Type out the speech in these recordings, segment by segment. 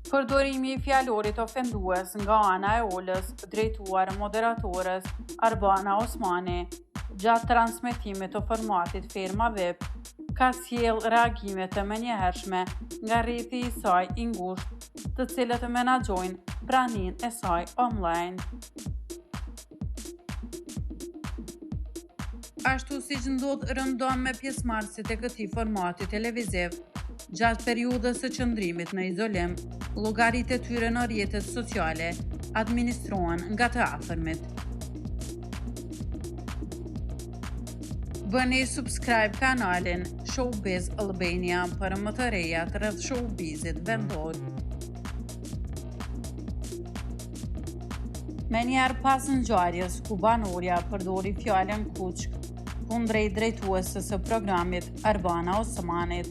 Përdorimi i fjalorit ofendues nga ana e Olës, drejtuar moderatores Arbana Osmani, gjatë transmetimit të formatit Ferma Vip, ka sjell reagime të menjëhershme nga rrjethi i saj i ngushtë, të cilët menaxhojnë praninë e saj online. Ashtu siç ndodh rëndom me pjesëmarrësit e këtij formati televiziv, gjatë periudhës së qëndrimit në izolim, llogaritë e tyre në rrjetet sociale administrohen nga të afërmit. Bëni subscribe kanalin Showbiz Albania për më të rejat rreth showbizit vendor. Menjëherë pas ngjarjes ku banorja përdori fjalën kuçk kundrejt drejtuesës së programit Arbana Osmanit,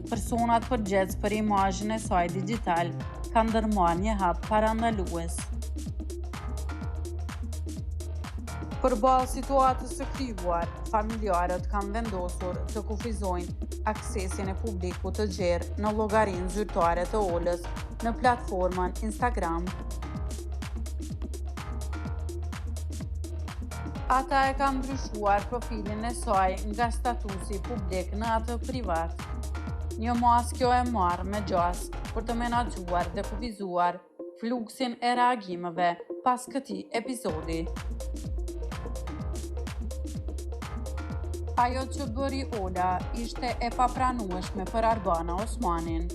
personat përgjegjës për imazhin e saj digjital kanë ndërmarrë një hap parandalues. Përballë situatës së krijuar, familjarët kanë vendosur të kufizojnë aksesin e publikut të gjerë në llogarinë zyrtare të Olës në platformën Instagram. Ata e kanë ndryshuar profilin e saj nga statusi publik në atë privat. Një maskjo e marrë me gjas për të menaxhuar dhe kufizuar fluksin e reagimeve pas këtij episodi. Ajo që bëri Ola ishte e papranueshme për Arbana Osmanin.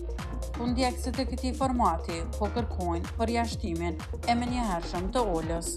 Ndjekësit e këtij formati po kërkojnë përjashtimin e menjëhershëm të Olës.